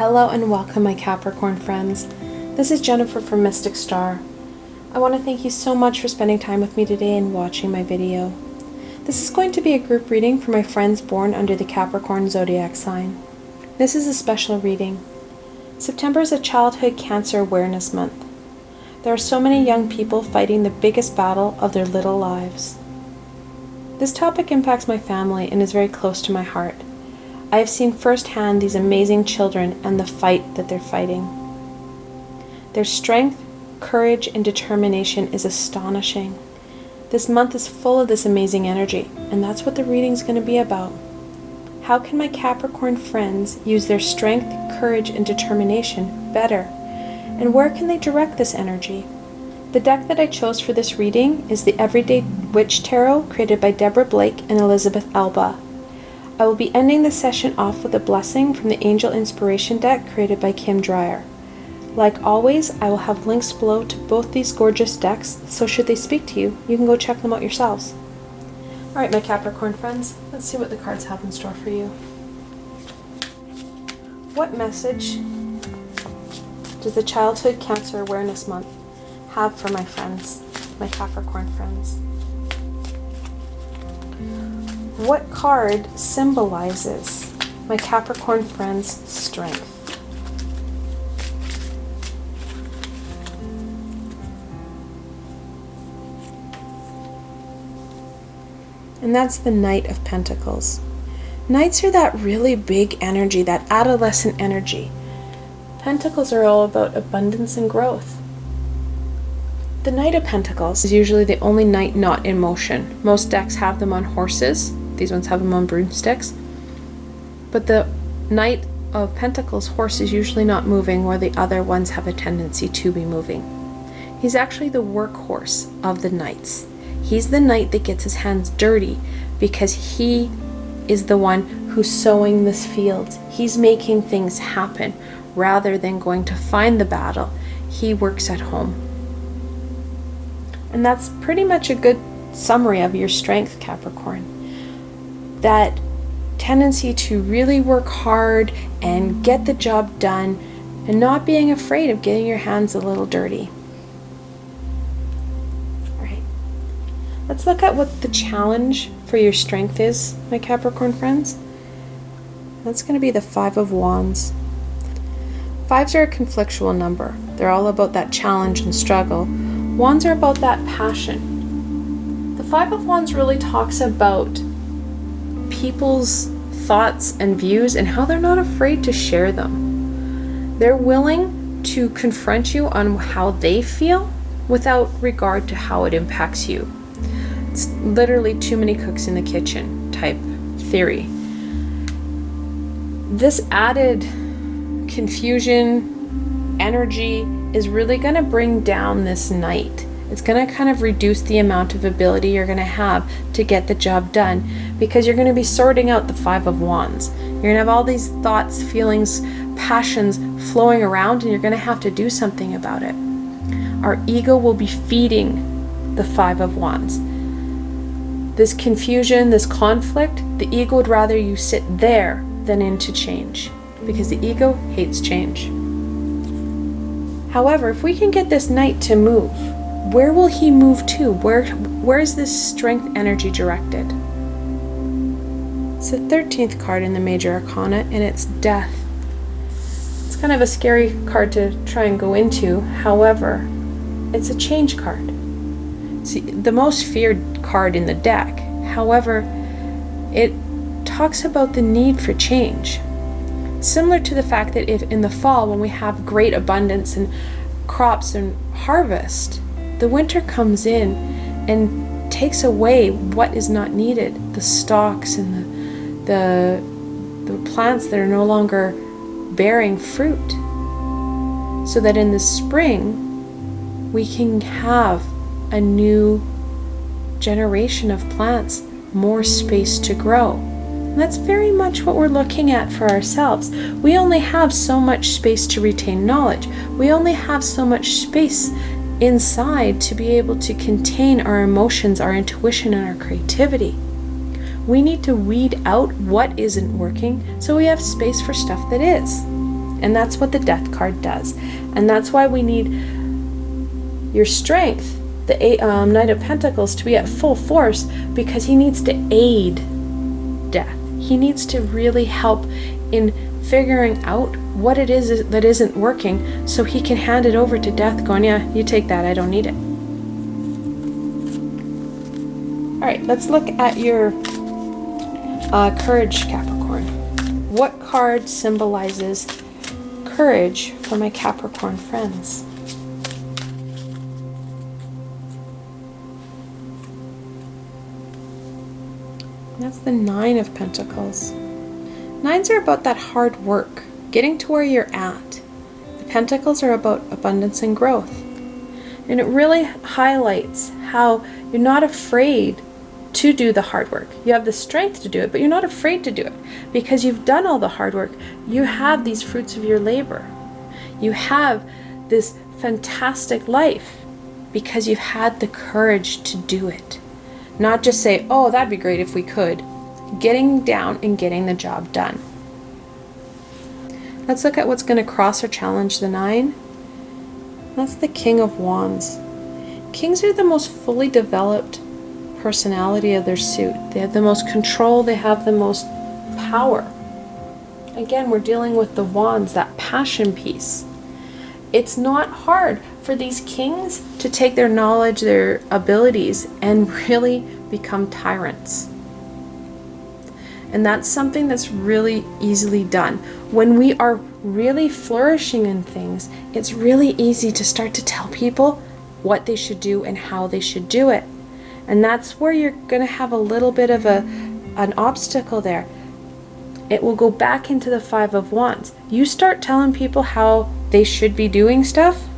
Hello and welcome, my Capricorn friends. This is Jennifer from Mystic Star. I want to thank you so much for spending time with me today and watching my video. This is going to be a group reading for my friends born under the Capricorn zodiac sign. This is a special reading. September is a Childhood Cancer Awareness Month. There are so many young people fighting the biggest battle of their little lives. This topic impacts my family and is very close to my heart. I have seen firsthand these amazing children and the fight that they're fighting. Their strength, courage, and determination is astonishing. This month is full of this amazing energy, and that's what the reading is going to be about. How can my Capricorn friends use their strength, courage, and determination better? And where can they direct this energy? The deck that I chose for this reading is the Everyday Witch Tarot, created by Deborah Blake and Elizabeth Alba. I will be ending the session off with a blessing from the Angel Inspiration deck created by Kim Dreyer. Like always, I will have links below to both these gorgeous decks, so should they speak to you, you can go check them out yourselves. Alright, my Capricorn friends, let's see what the cards have in store for you. What message does the Childhood Cancer Awareness Month have for my friends, my Capricorn friends? What card symbolizes my Capricorn friends' strength? And that's the Knight of Pentacles. Knights are that really big energy, that adolescent energy. Pentacles are all about abundance and growth. The Knight of Pentacles is usually the only knight not in motion. Most decks have them on horses. These ones have them on broomsticks. But the Knight of Pentacles horse is usually not moving, where the other ones have a tendency to be moving. He's actually the workhorse of the knights. He's the knight that gets his hands dirty because he is the one who's sowing this field. He's making things happen rather than going to find the battle. He works at home. And that's pretty much a good summary of your strength, Capricorn. That tendency to really work hard and get the job done and not being afraid of getting your hands a little dirty. All right. Let's look at what the challenge for your strength is, my Capricorn friends. That's going to be the Five of Wands. Fives are a conflictual number. They're all about that challenge and struggle. Wands are about that passion. The Five of Wands really talks about people's thoughts and views and how they're not afraid to share them. They're willing to confront you on how they feel without regard to how it impacts you. It's literally too many cooks in the kitchen type theory. This added confusion, energy is really going to bring down this knight. It's going to kind of reduce the amount of ability you're going to have to get the job done, because you're going to be sorting out the Five of Wands. You're going to have all these thoughts, feelings, passions flowing around, and you're going to have to do something about it. Our ego will be feeding the Five of Wands. This confusion, this conflict, the ego would rather you sit there than into change, because the ego hates change. However, if we can get this knight to move, where will he move to? Where is this strength energy directed? It's the 13th card in the Major Arcana, and it's Death. It's kind of a scary card to try and go into. However, it's a change card. It's the most feared card in the deck. However, it talks about the need for change. Similar to the fact that if in the fall, when we have great abundance and crops and harvest, the winter comes in and takes away what is not needed, the stalks and the plants that are no longer bearing fruit, so that in the spring we can have a new generation of plants, more space to grow. And that's very much what we're looking at for ourselves. We only have so much space to retain knowledge. We only have so much space inside to be able to contain our emotions, our intuition, and our creativity. We need to weed out what isn't working so we have space for stuff that is. And that's what the Death card does. And that's why we need your strength, the Knight of Pentacles, to be at full force, because he needs to aid Death. He needs to really help in figuring out what it is that isn't working, so he can hand it over to Death going, yeah, you take that, I don't need it. All right, let's look at your courage, Capricorn. What card symbolizes courage for my Capricorn friends? That's the Nine of Pentacles. Nines are about that hard work, getting to where you're at. The Pentacles are about abundance and growth. And it really highlights how you're not afraid to do the hard work. You have the strength to do it, but you're not afraid to do it because you've done all the hard work. You have these fruits of your labor. You have this fantastic life because you've had the courage to do it. Not just say, oh, that'd be great if we could. Getting down and getting the job done. Let's look at what's going to cross or challenge the Nine. That's the King of Wands. Kings are the most fully developed personality of their suit. They have the most control, they have the most power. Again, we're dealing with the Wands, that passion piece. It's not hard for these kings to take their knowledge, their abilities, and really become tyrants. And that's something that's really easily done. When we are really flourishing in things, it's really easy to start to tell people what they should do and how they should do it. And that's where you're going to have a little bit of an obstacle there. It will go back into the Five of Wands. You start telling people how they should be doing stuff,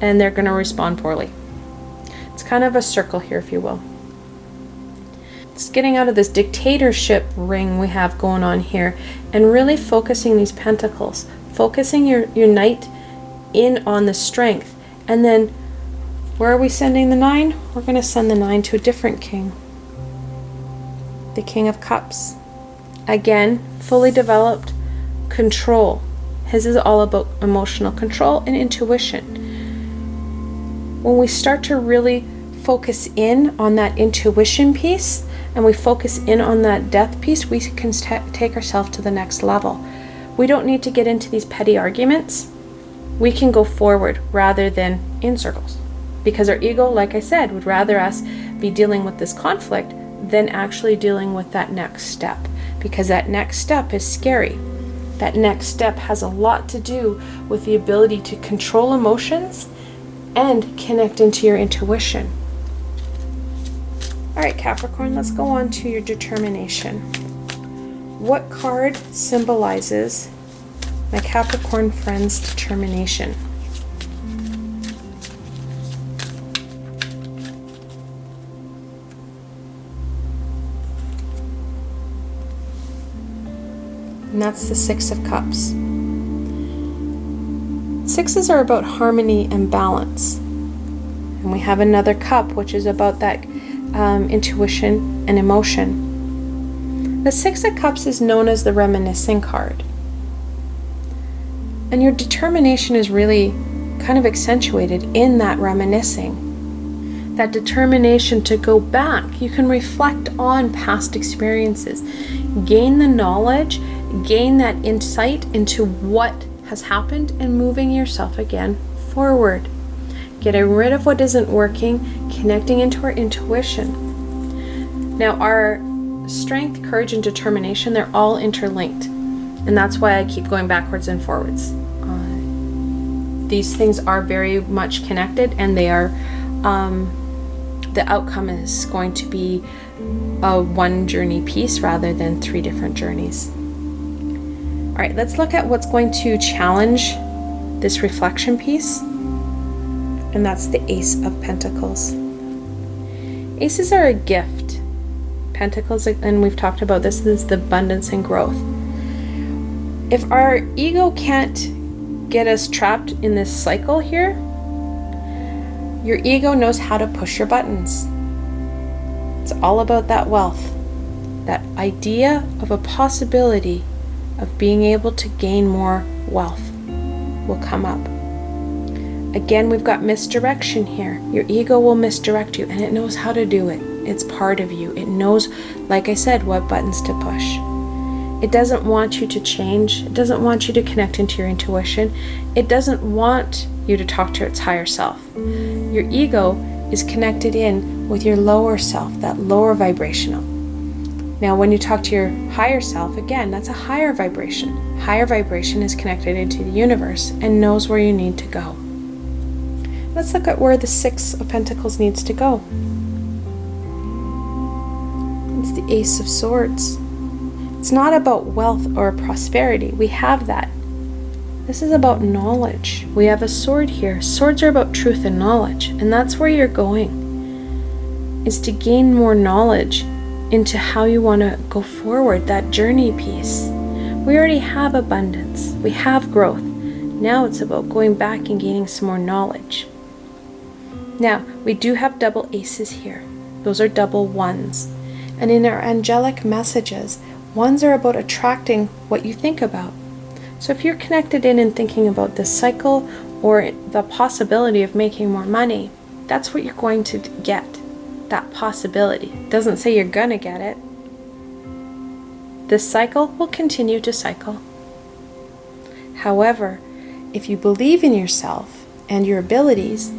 and they're going to respond poorly. It's kind of a circle here, if you will. It's getting out of this dictatorship ring we have going on here and really focusing these pentacles, focusing your Knight in on the strength. And then where are we sending the Nine? We're going to send the Nine to a different king. The King of Cups. Again, fully developed control. His is all about emotional control and intuition. When we start to really focus in on that intuition piece and we focus in on that death piece, we can take ourselves to the next level. We don't need to get into these petty arguments. We can go forward rather than in circles. Because our ego, like I said, would rather us be dealing with this conflict than actually dealing with that next step. Because that next step is scary. That next step has a lot to do with the ability to control emotions and connect into your intuition. All right, Capricorn, let's go on to your determination. What card symbolizes my Capricorn friend's determination? And that's the Six of Cups. Sixes are about harmony and balance. And we have another cup, which is about that intuition and emotion. The Six of Cups is known as the reminiscing card. And your determination is really kind of accentuated in that reminiscing. That determination to go back. You can reflect on past experiences. Gain the knowledge, gain that insight into what has happened, and moving yourself again forward. Getting rid of what isn't working, connecting into our intuition. Now, our strength, courage, and determination, they're all interlinked. And that's why I keep going backwards and forwards. These things are very much connected, and they are, the outcome is going to be a one journey piece rather than three different journeys. All right, let's look at what's going to challenge this reflection piece. And that's the Ace of Pentacles. Aces are a gift. Pentacles, and we've talked about this, is the abundance and growth. If our ego can't get us trapped in this cycle here, your ego knows how to push your buttons. It's all about that wealth, that idea of a possibility of being able to gain more wealth. will come up. Again, we've got misdirection here. Your ego will misdirect you, and it knows how to do it. It's part of you. It knows, like I said, what buttons to push. It doesn't want you to change. It doesn't want you to connect into your intuition. It doesn't want you to talk to its higher self. Your ego is connected in with your lower self, that lower vibrational. Now, when you talk to your higher self, again, that's a higher vibration. Higher vibration is connected into the universe and knows where you need to go. Let's look at where the Six of Pentacles needs to go. It's the Ace of Swords. It's not about wealth or prosperity. We have that. This is about knowledge. We have a sword here. Swords are about truth and knowledge, and that's where you're going, is to gain more knowledge into how you want to go forward, that journey piece. We already have abundance. We have growth. Now it's about going back and gaining some more knowledge. Now, we do have double aces here. Those are double ones. And in our angelic messages, ones are about attracting what you think about. So if you're connected in and thinking about this cycle or the possibility of making more money, that's what you're going to get, that possibility. It doesn't say you're gonna get it. This cycle will continue to cycle. However, if you believe in yourself and your abilities,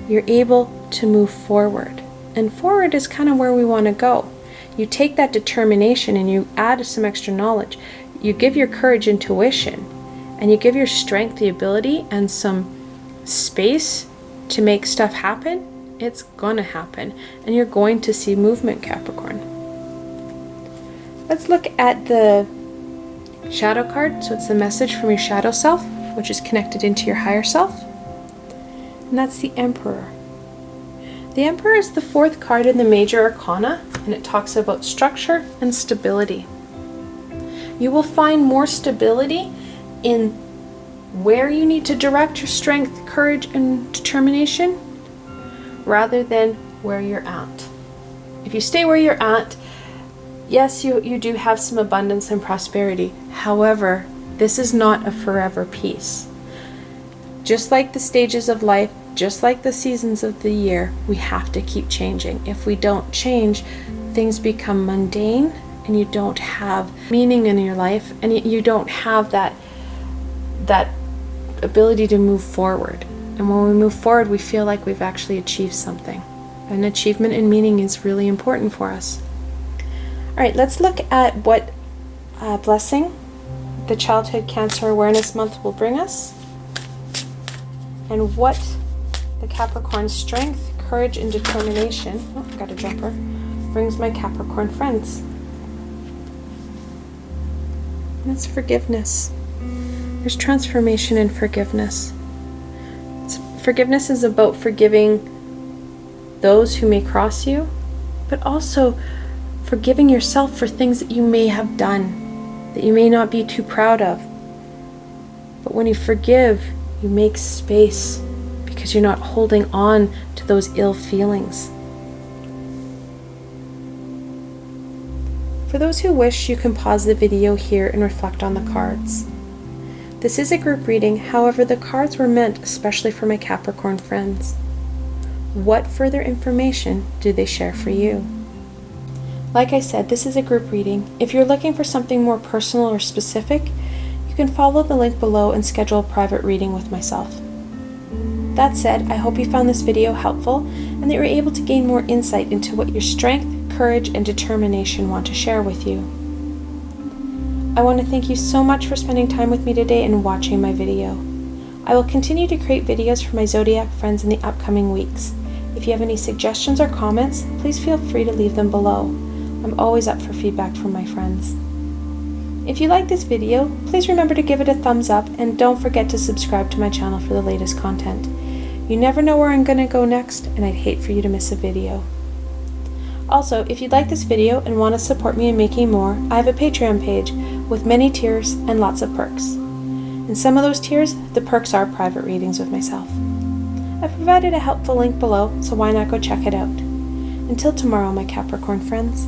you're able to move forward. And forward is kind of where we want to go. You take that determination and you add some extra knowledge. You give your courage intuition, and you give your strength the ability and some space to make stuff happen. It's gonna happen, and you're going to see movement, Capricorn. Let's look at the shadow card. So it's the message from your shadow self, which is connected into your higher self. And that's the Emperor. The Emperor is the fourth card in the major arcana, and it talks about structure and stability. You will find more stability in where you need to direct your strength, courage, and determination rather than where you're at. If you stay where you're at, yes, you do have some abundance and prosperity. However, this is not a forever peace. Just like the stages of life, just like the seasons of the year, we have to keep changing. If we don't change, things become mundane and you don't have meaning in your life, and you don't have that ability to move forward. And when we move forward, we feel like we've actually achieved something. And achievement and meaning is really important for us. All right, let's look at what blessing the Childhood Cancer Awareness Month will bring us, and what the Capricorn strength, courage, and determination, oh, I got a jumper, brings my Capricorn friends. And it's forgiveness. There's transformation in forgiveness. Forgiveness is about forgiving those who may cross you, but also forgiving yourself for things that you may have done, that you may not be too proud of. But when you forgive, you make space because you're not holding on to those ill feelings. For those who wish, you can pause the video here and reflect on the cards. This is a group reading, however, the cards were meant especially for my Capricorn friends. What further information do they share for you? Like I said, this is a group reading. If you're looking for something more personal or specific, you can follow the link below and schedule a private reading with myself. That said, I hope you found this video helpful and that you were able to gain more insight into what your strength, courage, and determination want to share with you. I want to thank you so much for spending time with me today and watching my video. I will continue to create videos for my Zodiac friends in the upcoming weeks. If you have any suggestions or comments, please feel free to leave them below. I'm always up for feedback from my friends. If you like this video, please remember to give it a thumbs up and don't forget to subscribe to my channel for the latest content. You never know where I'm going to go next, and I'd hate for you to miss a video. Also, if you'd like this video and want to support me in making more, I have a Patreon page with many tiers and lots of perks. In some of those tiers, the perks are private readings with myself. I've provided a helpful link below, so why not go check it out. Until tomorrow, my Capricorn friends.